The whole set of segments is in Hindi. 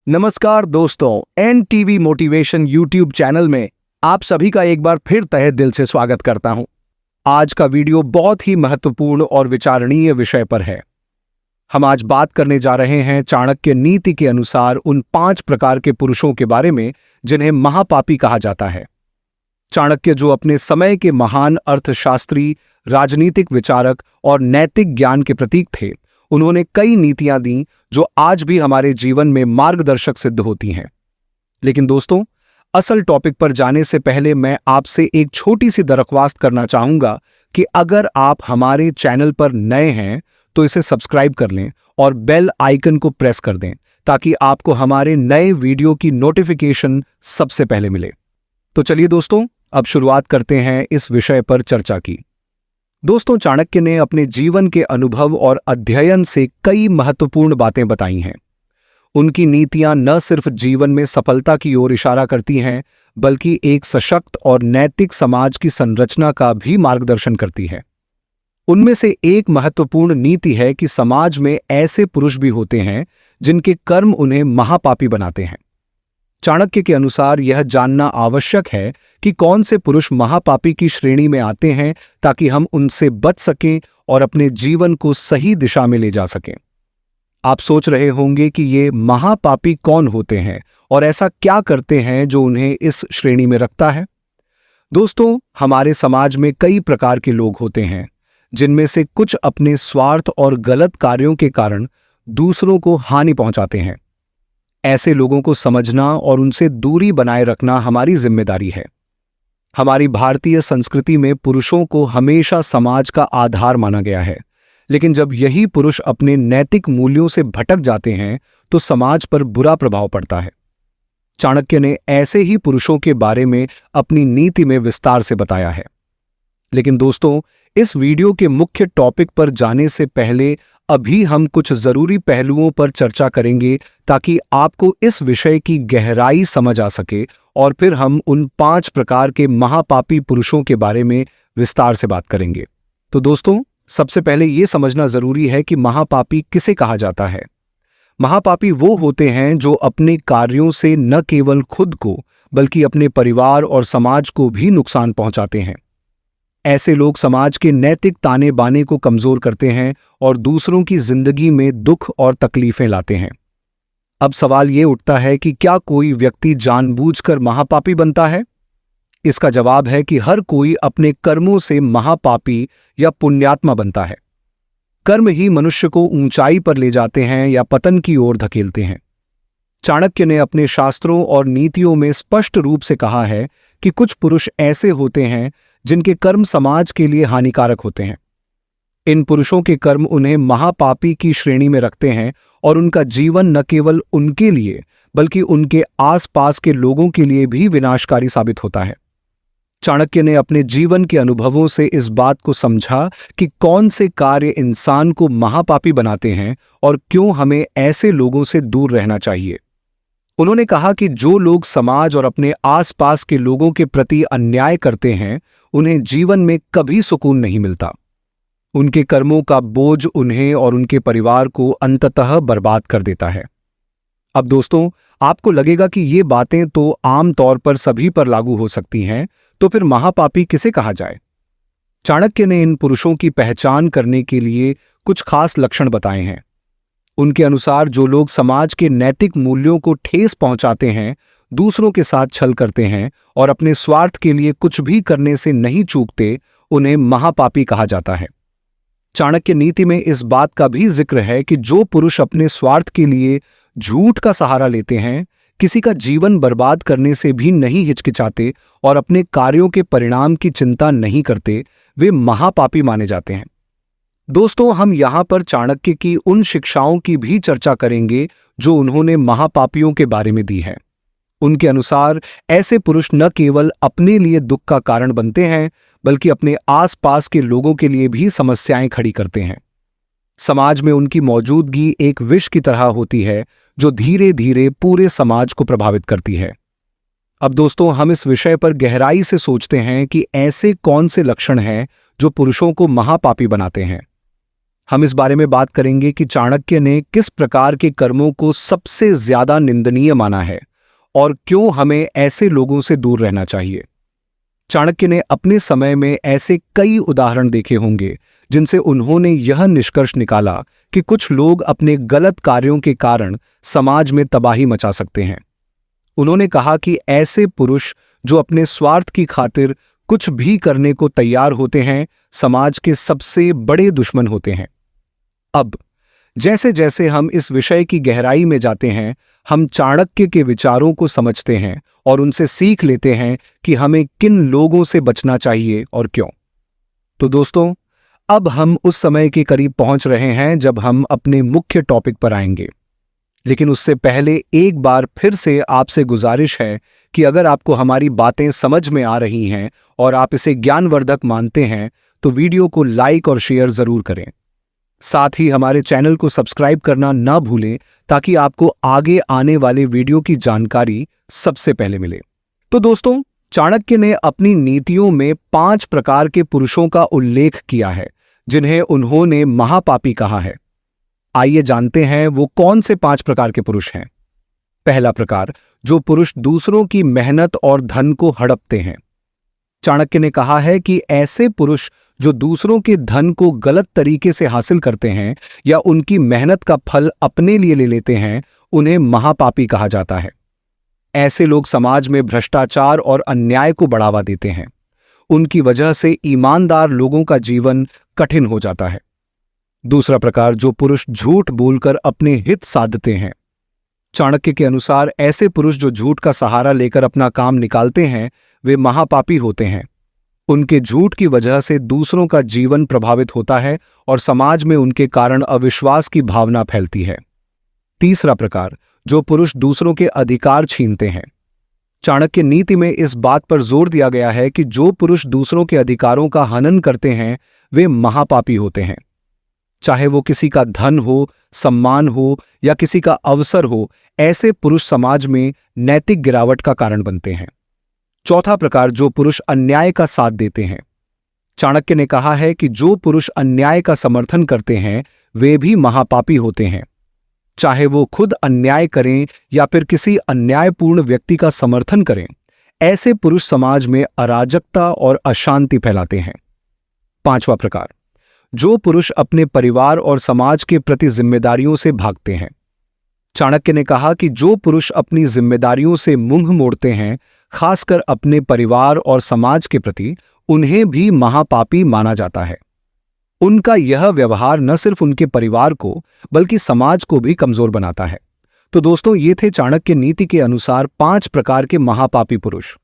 नमस्कार दोस्तों, एनटीवी मोटिवेशन यूट्यूब चैनल में आप सभी का एक बार फिर तहे दिल से स्वागत करता हूं। आज का वीडियो बहुत ही महत्वपूर्ण और विचारणीय विषय पर है। हम आज बात करने जा रहे हैं चाणक्य नीति के अनुसार उन 5 प्रकार के पुरुषों के बारे में जिन्हें महापापी कहा जाता है। चाणक्य जो अपने समय के महान अर्थशास्त्री, राजनीतिक विचारक और नैतिक ज्ञान के प्रतीक थे, उन्होंने कई नीतियां दी जो आज भी हमारे जीवन में मार्गदर्शक सिद्ध होती हैं। लेकिन दोस्तों, असल टॉपिक पर जाने से पहले मैं आपसे एक छोटी सी दरख्वास्त करना चाहूंगा कि अगर आप हमारे चैनल पर नए हैं तो इसे सब्सक्राइब कर लें और बेल आइकन को प्रेस कर दें ताकि आपको हमारे नए वीडियो की नोटिफिकेशन सबसे पहले मिले। तो चलिए दोस्तों, अब शुरुआत करते हैं इस विषय पर चर्चा की। दोस्तों, चाणक्य ने अपने जीवन के अनुभव और अध्ययन से कई महत्वपूर्ण बातें बताई हैं। उनकी नीतियां न सिर्फ जीवन में सफलता की ओर इशारा करती हैं, बल्कि एक सशक्त और नैतिक समाज की संरचना का भी मार्गदर्शन करती हैं। उनमें से एक महत्वपूर्ण नीति है कि समाज में ऐसे पुरुष भी होते हैं जिनके कर्म उन्हें महापापी बनाते हैं। चाणक्य के अनुसार यह जानना आवश्यक है कि कौन से पुरुष महापापी की श्रेणी में आते हैं ताकि हम उनसे बच सकें और अपने जीवन को सही दिशा में ले जा सकें। आप सोच रहे होंगे कि ये महापापी कौन होते हैं और ऐसा क्या करते हैं जो उन्हें इस श्रेणी में रखता है। दोस्तों, हमारे समाज में कई प्रकार के लोग होते हैं, जिनमें से कुछ अपने स्वार्थ और गलत कार्यों के कारण दूसरों को हानि पहुंचाते हैं। ऐसे लोगों को समझना और उनसे दूरी बनाए रखना हमारी जिम्मेदारी है। हमारी भारतीय संस्कृति में पुरुषों को हमेशा समाज का आधार माना गया है, लेकिन जब यही पुरुष अपने नैतिक मूल्यों से भटक जाते हैं तो समाज पर बुरा प्रभाव पड़ता है। चाणक्य ने ऐसे ही पुरुषों के बारे में अपनी नीति में विस्तार से बताया है। लेकिन दोस्तों, इस वीडियो के मुख्य टॉपिक पर जाने से पहले अभी हम कुछ जरूरी पहलुओं पर चर्चा करेंगे ताकि आपको इस विषय की गहराई समझ आ सके और फिर हम उन 5 प्रकार के महापापी पुरुषों के बारे में विस्तार से बात करेंगे। तो दोस्तों, सबसे पहले यह समझना जरूरी है कि महापापी किसे कहा जाता है। महापापी वो होते हैं जो अपने कार्यों से न केवल खुद को बल्कि अपने परिवार और समाज को भी नुकसान पहुंचाते हैं। ऐसे लोग समाज के नैतिक ताने बाने को कमजोर करते हैं और दूसरों की जिंदगी में दुख और तकलीफें लाते हैं। अब सवाल ये उठता है कि क्या कोई व्यक्ति जानबूझकर महापापी बनता है? इसका जवाब है कि हर कोई अपने कर्मों से महापापी या पुण्यात्मा बनता है। कर्म ही मनुष्य को ऊंचाई पर ले जाते हैं या पतन की ओर धकेलते हैं। चाणक्य ने अपने शास्त्रों और नीतियों में स्पष्ट रूप से कहा है कि कुछ पुरुष ऐसे होते हैं जिनके कर्म समाज के लिए हानिकारक होते हैं। इन पुरुषों के कर्म उन्हें महापापी की श्रेणी में रखते हैं और उनका जीवन न केवल उनके लिए बल्कि उनके आसपास के लोगों के लिए भी विनाशकारी साबित होता है। चाणक्य ने अपने जीवन के अनुभवों से इस बात को समझा कि कौन से कार्य इंसान को महापापी बनाते हैं और क्यों हमें ऐसे लोगों से दूर रहना चाहिए। उन्होंने कहा कि जो लोग समाज और अपने आसपास के लोगों के प्रति अन्याय करते हैं, उन्हें जीवन में कभी सुकून नहीं मिलता। उनके कर्मों का बोझ उन्हें और उनके परिवार को अंततः बर्बाद कर देता है। अब दोस्तों, आपको लगेगा कि ये बातें तो आम तौर पर सभी पर लागू हो सकती हैं, तो फिर महापापी किसे कहा जाए? चाणक्य ने इन पुरुषों की पहचान करने के लिए कुछ खास लक्षण बताए हैं। उनके अनुसार जो लोग समाज के नैतिक मूल्यों को ठेस पहुंचाते हैं, दूसरों के साथ छल करते हैं और अपने स्वार्थ के लिए कुछ भी करने से नहीं चूकते, उन्हें महापापी कहा जाता है। चाणक्य नीति में इस बात का भी जिक्र है कि जो पुरुष अपने स्वार्थ के लिए झूठ का सहारा लेते हैं, किसी का जीवन बर्बाद करने से भी नहीं हिचकिचाते और अपने कार्यों के परिणाम की चिंता नहीं करते, वे महापापी माने जाते हैं। दोस्तों, हम यहां पर चाणक्य की उन शिक्षाओं की भी चर्चा करेंगे जो उन्होंने महापापियों के बारे में दी है। उनके अनुसार ऐसे पुरुष न केवल अपने लिए दुख का कारण बनते हैं बल्कि अपने आसपास के लोगों के लिए भी समस्याएं खड़ी करते हैं। समाज में उनकी मौजूदगी एक विष की तरह होती है जो धीरे धीरे पूरे समाज को प्रभावित करती है। अब दोस्तों, हम इस विषय पर गहराई से सोचते हैं कि ऐसे कौन से लक्षण हैं जो पुरुषों को महापापी बनाते हैं। हम इस बारे में बात करेंगे कि चाणक्य ने किस प्रकार के कर्मों को सबसे ज्यादा निंदनीय माना है और क्यों हमें ऐसे लोगों से दूर रहना चाहिए। चाणक्य ने अपने समय में ऐसे कई उदाहरण देखे होंगे जिनसे उन्होंने यह निष्कर्ष निकाला कि कुछ लोग अपने गलत कार्यों के कारण समाज में तबाही मचा सकते हैं। उन्होंने कहा कि ऐसे पुरुष जो अपने स्वार्थ की खातिर कुछ भी करने को तैयार होते हैं, समाज के सबसे बड़े दुश्मन होते हैं। अब जैसे जैसे हम इस विषय की गहराई में जाते हैं, हम चाणक्य के विचारों को समझते हैं और उनसे सीख लेते हैं कि हमें किन लोगों से बचना चाहिए और क्यों। तो दोस्तों, अब हम उस समय के करीब पहुंच रहे हैं जब हम अपने मुख्य टॉपिक पर आएंगे। लेकिन उससे पहले एक बार फिर से आपसे गुजारिश है कि अगर आपको हमारी बातें समझ में आ रही हैं और आप इसे ज्ञानवर्धक मानते हैं तो वीडियो को लाइक और शेयर जरूर करें। साथ ही हमारे चैनल को सब्सक्राइब करना ना भूलें ताकि आपको आगे आने वाले वीडियो की जानकारी सबसे पहले मिले। तो दोस्तों, चाणक्य ने अपनी नीतियों में 5 प्रकार के पुरुषों का उल्लेख किया है जिन्हें उन्होंने महापापी कहा है। आइए जानते हैं वो कौन से 5 प्रकार के पुरुष हैं। पहला प्रकार, जो पुरुष दूसरों की मेहनत और धन को हड़पते हैं। चाणक्य ने कहा है कि ऐसे पुरुष जो दूसरों के धन को गलत तरीके से हासिल करते हैं या उनकी मेहनत का फल अपने लिए ले लेते हैं, उन्हें महापापी कहा जाता है। ऐसे लोग समाज में भ्रष्टाचार और अन्याय को बढ़ावा देते हैं। उनकी वजह से ईमानदार लोगों का जीवन कठिन हो जाता है। दूसरा प्रकार, जो पुरुष झूठ बोलकर अपने हित साधते हैं। चाणक्य के अनुसार ऐसे पुरुष जो झूठ का सहारा लेकर अपना काम निकालते हैं, वे महापापी होते हैं। उनके झूठ की वजह से दूसरों का जीवन प्रभावित होता है और समाज में उनके कारण अविश्वास की भावना फैलती है। तीसरा प्रकार, जो पुरुष दूसरों के अधिकार छीनते हैं। चाणक्य नीति में इस बात पर जोर दिया गया है कि जो पुरुष दूसरों के अधिकारों का हनन करते हैं, वे महापापी होते हैं। चाहे वो किसी का धन हो, सम्मान हो या किसी का अवसर हो, ऐसे पुरुष समाज में नैतिक गिरावट का कारण बनते हैं। चौथा प्रकार, जो पुरुष अन्याय का साथ देते हैं। चाणक्य ने कहा है कि जो पुरुष अन्याय का समर्थन करते हैं, वे भी महापापी होते हैं। चाहे वो खुद अन्याय करें या फिर किसी अन्यायपूर्ण व्यक्ति का समर्थन करें, ऐसे पुरुष समाज में अराजकता और अशांति फैलाते हैं। पांचवा प्रकार, जो पुरुष अपने परिवार और समाज के प्रति जिम्मेदारियों से भागते हैं। चाणक्य ने कहा कि जो पुरुष अपनी जिम्मेदारियों से मुंह मोड़ते हैं, खासकर अपने परिवार और समाज के प्रति, उन्हें भी महापापी माना जाता है। उनका यह व्यवहार न सिर्फ उनके परिवार को बल्कि समाज को भी कमजोर बनाता है। तो दोस्तों, ये थे चाणक्य नीति के अनुसार 5 प्रकार के महापापी पुरुष।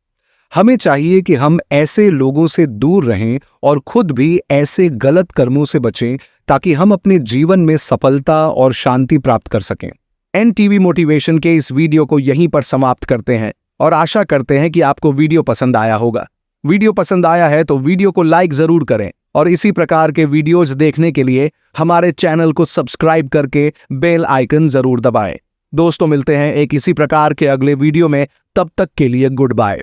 हमें चाहिए कि हम ऐसे लोगों से दूर रहें और खुद भी ऐसे गलत कर्मों से बचें ताकि हम अपने जीवन में सफलता और शांति प्राप्त कर सकें। एनटीवी मोटिवेशन के इस वीडियो को यहीं पर समाप्त करते हैं और आशा करते हैं कि आपको वीडियो पसंद आया होगा। वीडियो पसंद आया है तो वीडियो को लाइक जरूर करें और इसी प्रकार के वीडियोज देखने के लिए हमारे चैनल को सब्सक्राइब करके बेल आइकन जरूर दबाएं। दोस्तों, मिलते हैं एक इसी प्रकार के अगले वीडियो में। तब तक के लिए गुड बाय।